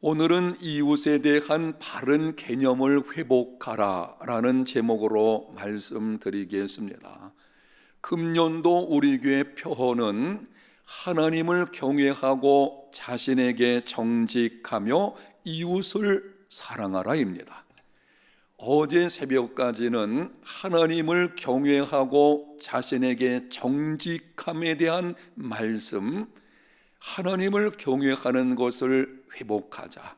오늘은 이웃에 대한 바른 개념을 회복하라 라는 제목으로 말씀드리겠습니다. 금년도 우리 교회 표어는 하나님을 경외하고 자신에게 정직하며 이웃을 사랑하라입니다. 어제 새벽까지는 하나님을 경외하고 자신에게 정직함에 대한 말씀, 하나님을 경외하는 것을 회복하자,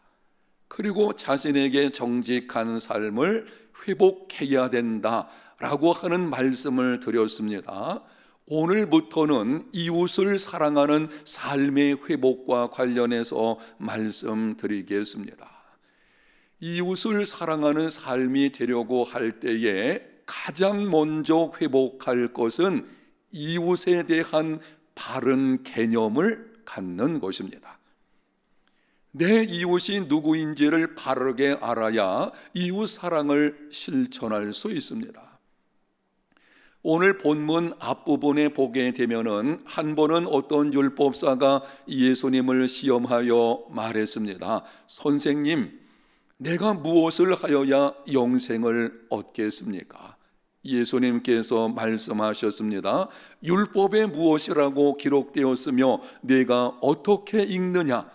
그리고 자신에게 정직한 삶을 회복해야 된다라고 하는 말씀을 드렸습니다. 오늘부터는 이웃을 사랑하는 삶의 회복과 관련해서 말씀드리겠습니다. 이웃을 사랑하는 삶이 되려고 할 때에 가장 먼저 회복할 것은 이웃에 대한 바른 개념을 갖는 것입니다. 내 이웃이 누구인지를 바르게 알아야 이웃 사랑을 실천할 수 있습니다. 오늘 본문 앞부분에 보게 되면은 한 번은 어떤 율법사가 예수님을 시험하여 말했습니다. 선생님, 내가 무엇을 하여야 영생을 얻겠습니까? 예수님께서 말씀하셨습니다. 율법에 무엇이라고 기록되었으며 내가 어떻게 읽느냐?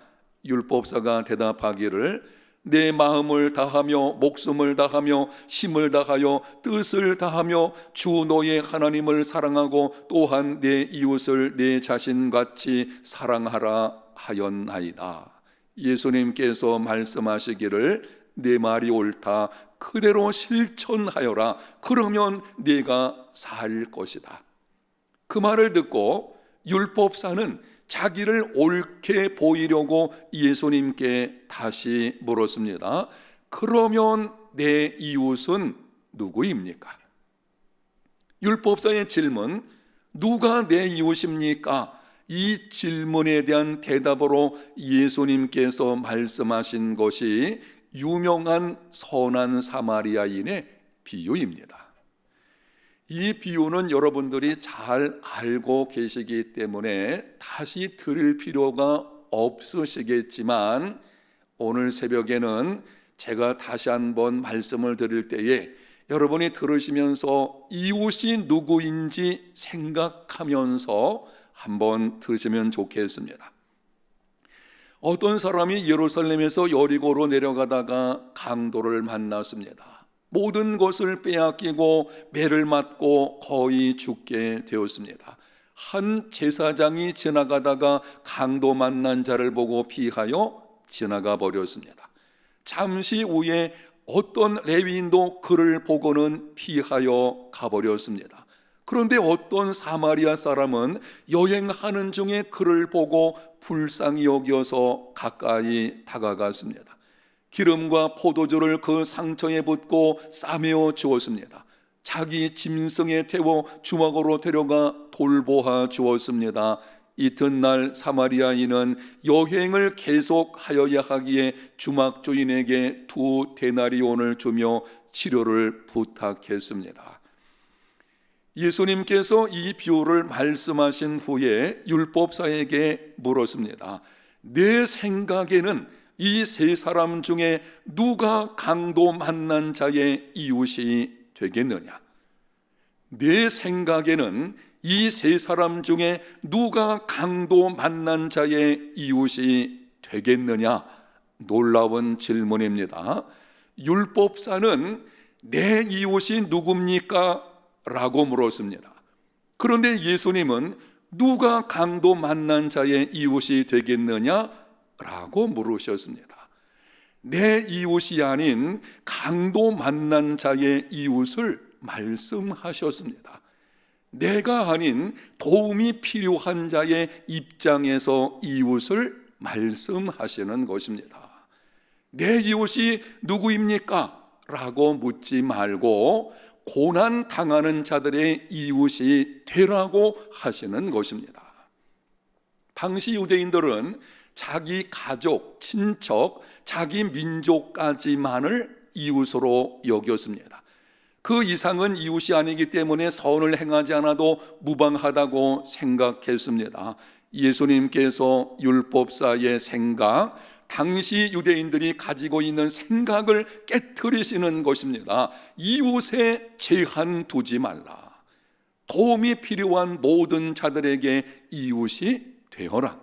율법사가 대답하기를 내 마음을 다하며 목숨을 다하며 힘을 다하여 뜻을 다하며 주 너의 하나님을 사랑하고 또한 내 이웃을 내 자신같이 사랑하라 하였나이다. 예수님께서 말씀하시기를 내 말이 옳다. 그대로 실천하여라. 그러면 네가 살 것이다. 그 말을 듣고 율법사는 자기를 옳게 보이려고 예수님께 다시 물었습니다. 그러면 내 이웃은 누구입니까? 율법사의 질문, 누가 내 이웃입니까? 이 질문에 대한 대답으로 예수님께서 말씀하신 것이 유명한 선한 사마리아인의 비유입니다. 이 비유는 여러분들이 잘 알고 계시기 때문에 다시 들을 필요가 없으시겠지만 오늘 새벽에는 제가 다시 한번 말씀을 드릴 때에 여러분이 들으시면서 이웃이 누구인지 생각하면서 한번 들으시면 좋겠습니다. 어떤 사람이 예루살렘에서 여리고로 내려가다가 강도를 만났습니다. 모든 것을 빼앗기고 매를 맞고 거의 죽게 되었습니다. 한 제사장이 지나가다가 강도 만난 자를 보고 피하여 지나가 버렸습니다. 잠시 후에 어떤 레위인도 그를 보고는 피하여 가버렸습니다. 그런데 어떤 사마리아 사람은 여행하는 중에 그를 보고 불쌍히 여겨서 가까이 다가갔습니다. 기름과 포도주를 그 상처에 붓고 싸매어 주었습니다. 자기 짐승에 태워 주막으로 데려가 돌보아 주었습니다. 이튿날 사마리아인은 여행을 계속하여야 하기에 주막 주인에게 2 데나리온을 주며 치료를 부탁했습니다. 예수님께서 이 비유를 말씀하신 후에 율법사에게 물었습니다. 내 생각에는 이 3사람 중에 누가 강도 만난 자의 이웃이 되겠느냐? 내 생각에는 이 3사람 중에 누가 강도 만난 자의 이웃이 되겠느냐? 놀라운 질문입니다. 율법사는 내 이웃이 누굽니까? 라고 물었습니다. 그런데 예수님은 누가 강도 만난 자의 이웃이 되겠느냐? 라고 물으셨습니다. 내 이웃이 아닌 강도 만난 자의 이웃을 말씀하셨습니다. 내가 아닌 도움이 필요한 자의 입장에서 이웃을 말씀하시는 것입니다. 내 이웃이 누구입니까? 라고 묻지 말고 고난 당하는 자들의 이웃이 되라고 하시는 것입니다. 당시 유대인들은 자기 가족, 친척, 자기 민족까지만을 이웃으로 여겼습니다. 그 이상은 이웃이 아니기 때문에 선을 행하지 않아도 무방하다고 생각했습니다. 예수님께서 율법사의 생각, 당시 유대인들이 가지고 있는 생각을 깨트리시는 것입니다. 이웃에 제한 두지 말라. 도움이 필요한 모든 자들에게 이웃이 되어라.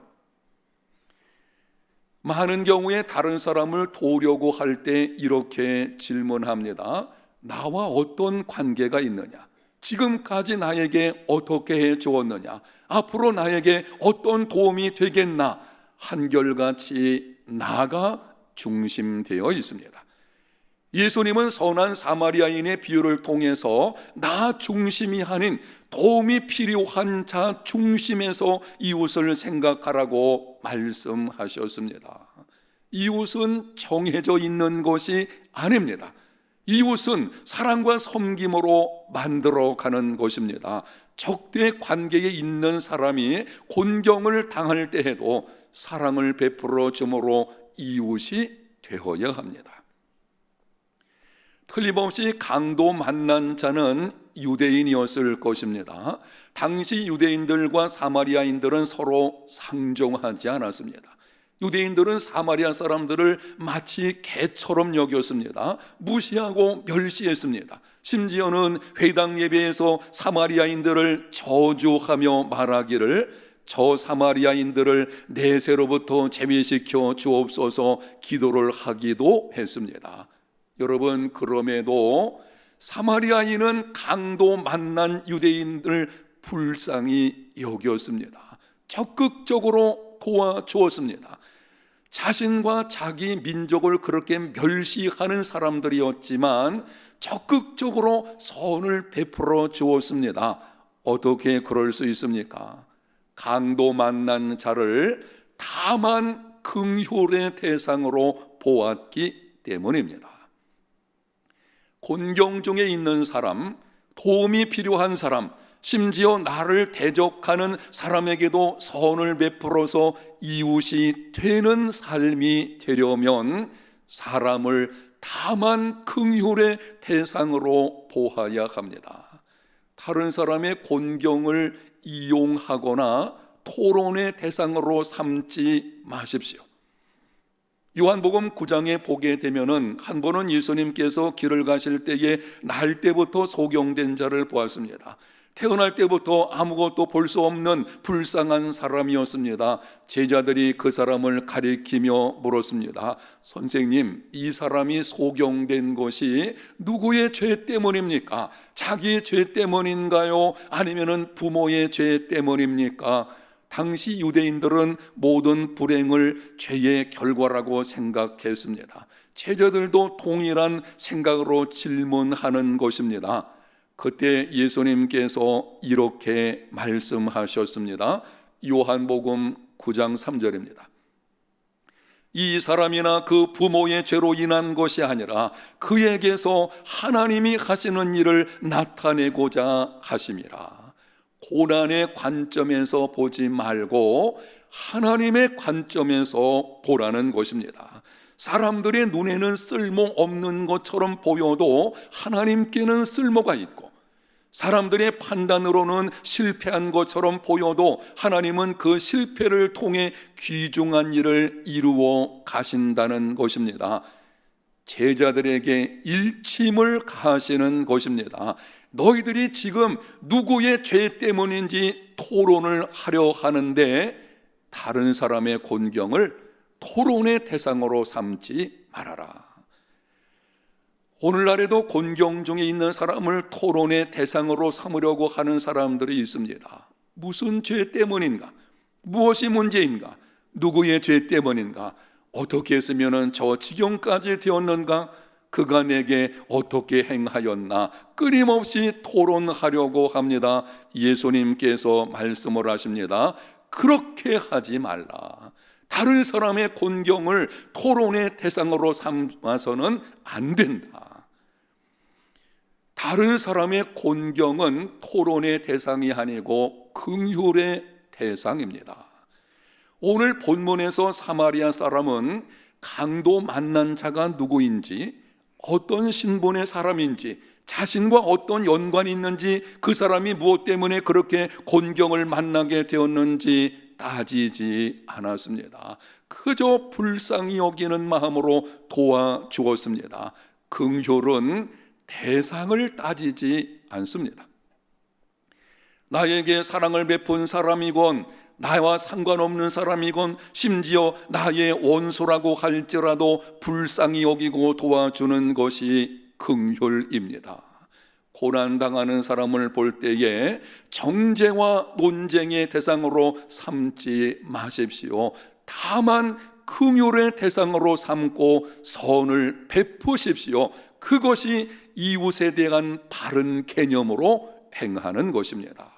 많은 경우에 다른 사람을 도우려고 할 때 이렇게 질문합니다. 나와 어떤 관계가 있느냐? 지금까지 나에게 어떻게 해 주었느냐? 앞으로 나에게 어떤 도움이 되겠나? 한결같이 나가 중심되어 있습니다. 예수님은 선한 사마리아인의 비유를 통해서 나 중심이 아닌 도움이 필요한 자 중심에서 이웃을 생각하라고 말씀하셨습니다. 이웃은 정해져 있는 것이 아닙니다. 이웃은 사랑과 섬김으로 만들어가는 것입니다. 적대 관계에 있는 사람이 곤경을 당할 때에도 사랑을 베풀어 줌으로 이웃이 되어야 합니다. 틀림없이 강도 만난 자는 유대인이었을 것입니다. 당시 유대인들과 사마리아인들은 서로 상종하지 않았습니다. 유대인들은 사마리아 사람들을 마치 개처럼 여겼습니다. 무시하고 멸시했습니다. 심지어는 회당 예배에서 사마리아인들을 저주하며 말하기를 저 사마리아인들을 내세로부터 제외시켜 주옵소서 기도를 하기도 했습니다. 여러분, 그럼에도 사마리아인은 강도 만난 유대인을 불쌍히 여겼습니다. 적극적으로 도와주었습니다. 자신과 자기 민족을 그렇게 멸시하는 사람들이었지만 적극적으로 선을 베풀어 주었습니다. 어떻게 그럴 수 있습니까? 강도 만난 자를 다만 긍휼의 대상으로 보았기 때문입니다. 곤경 중에 있는 사람, 도움이 필요한 사람, 심지어 나를 대적하는 사람에게도 선을 베풀어서 이웃이 되는 삶이 되려면 사람을 다만 긍휼의 대상으로 보아야 합니다. 다른 사람의 곤경을 이용하거나 토론의 대상으로 삼지 마십시오. 요한복음 9장에 보게 되면은 한 번은 예수님께서 길을 가실 때에 날 때부터 소경된 자를 보았습니다. 태어날 때부터 아무것도 볼 수 없는 불쌍한 사람이었습니다. 제자들이 그 사람을 가리키며 물었습니다. 선생님, 이 사람이 소경된 것이 누구의 죄 때문입니까? 자기의 죄 때문인가요? 아니면은 부모의 죄 때문입니까? 당시 유대인들은 모든 불행을 죄의 결과라고 생각했습니다. 제자들도 동일한 생각으로 질문하는 것입니다. 그때 예수님께서 이렇게 말씀하셨습니다. 요한복음 9장 3절입니다. 이 사람이나 그 부모의 죄로 인한 것이 아니라 그에게서 하나님이 하시는 일을 나타내고자 하심이라. 고난의 관점에서 보지 말고 하나님의 관점에서 보라는 것입니다. 사람들의 눈에는 쓸모없는 것처럼 보여도 하나님께는 쓸모가 있고, 사람들의 판단으로는 실패한 것처럼 보여도 하나님은 그 실패를 통해 귀중한 일을 이루어 가신다는 것입니다. 제자들에게 일침을 가하시는 것입니다. 너희들이 지금 누구의 죄 때문인지 토론을 하려 하는데 다른 사람의 곤경을 토론의 대상으로 삼지 말아라. 오늘날에도 곤경 중에 있는 사람을 토론의 대상으로 삼으려고 하는 사람들이 있습니다. 무슨 죄 때문인가? 무엇이 문제인가? 누구의 죄 때문인가? 어떻게 했으면 저 지경까지 되었는가? 그가 내게 어떻게 행하였나? 끊임없이 토론하려고 합니다. 예수님께서 말씀을 하십니다. 그렇게 하지 말라. 다른 사람의 곤경을 토론의 대상으로 삼아서는 안 된다. 다른 사람의 곤경은 토론의 대상이 아니고 긍휼의 대상입니다. 오늘 본문에서 사마리아 사람은 강도 만난 자가 누구인지, 어떤 신분의 사람인지, 자신과 어떤 연관이 있는지, 그 사람이 무엇 때문에 그렇게 곤경을 만나게 되었는지 따지지 않았습니다. 그저 불쌍히 여기는 마음으로 도와주었습니다. 긍휼은 대상을 따지지 않습니다. 나에게 사랑을 베푼 사람이건 나와 상관없는 사람이건 심지어 나의 원수라고 할지라도 불쌍히 여기고 도와주는 것이 긍휼입니다. 고난당하는 사람을 볼 때에 정죄와 논쟁의 대상으로 삼지 마십시오. 다만 긍휼의 대상으로 삼고 선을 베푸십시오. 그것이 이웃에 대한 바른 개념으로 행하는 것입니다.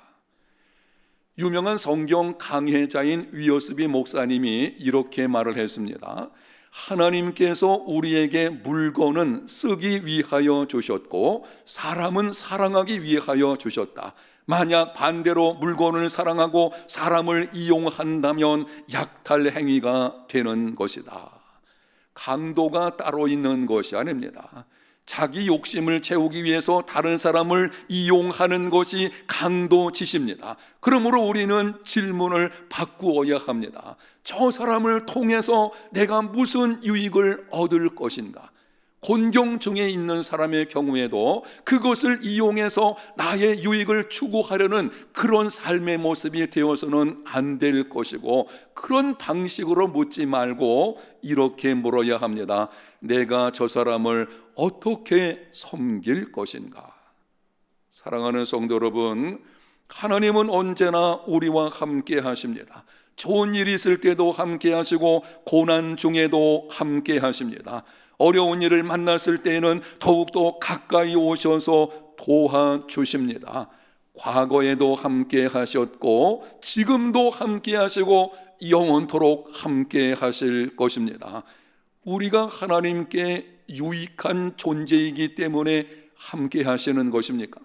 유명한 성경 강해자인 위어스비 목사님이 이렇게 말을 했습니다. 하나님께서 우리에게 물건은 쓰기 위하여 주셨고 사람은 사랑하기 위하여 주셨다. 만약 반대로 물건을 사랑하고 사람을 이용한다면 약탈 행위가 되는 것이다. 강도가 따로 있는 것이 아닙니다. 자기 욕심을 채우기 위해서 다른 사람을 이용하는 것이 강도짓입니다. 그러므로 우리는 질문을 바꾸어야 합니다. 저 사람을 통해서 내가 무슨 유익을 얻을 것인가? 곤경 중에 있는 사람의 경우에도 그것을 이용해서 나의 유익을 추구하려는 그런 삶의 모습이 되어서는 안 될 것이고, 그런 방식으로 묻지 말고 이렇게 물어야 합니다. 내가 저 사람을 어떻게 섬길 것인가? 사랑하는 성도 여러분, 하나님은 언제나 우리와 함께 하십니다. 좋은 일이 있을 때도 함께 하시고 고난 중에도 함께 하십니다. 어려운 일을 만났을 때에는 더욱더 가까이 오셔서 도와주십니다. 과거에도 함께 하셨고 지금도 함께 하시고 영원토록 함께 하실 것입니다. 우리가 하나님께 유익한 존재이기 때문에 함께 하시는 것입니까?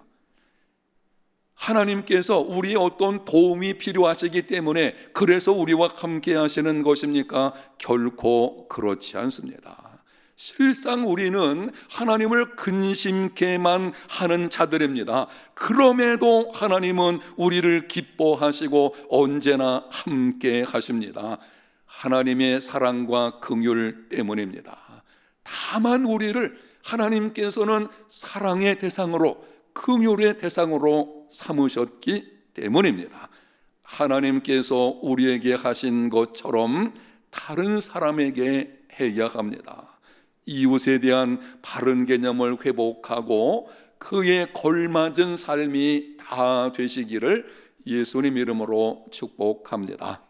하나님께서 우리의 어떤 도움이 필요하시기 때문에 그래서 우리와 함께 하시는 것입니까? 결코 그렇지 않습니다. 실상 우리는 하나님을 근심케만 하는 자들입니다. 그럼에도 하나님은 우리를 기뻐하시고 언제나 함께 하십니다. 하나님의 사랑과 긍휼 때문입니다. 다만 우리를 하나님께서는 사랑의 대상으로, 긍휼의 대상으로 삼으셨기 때문입니다. 하나님께서 우리에게 하신 것처럼 다른 사람에게 해야 합니다. 이웃에 대한 바른 개념을 회복하고 그에 걸맞은 삶이 다 되시기를 예수님 이름으로 축복합니다.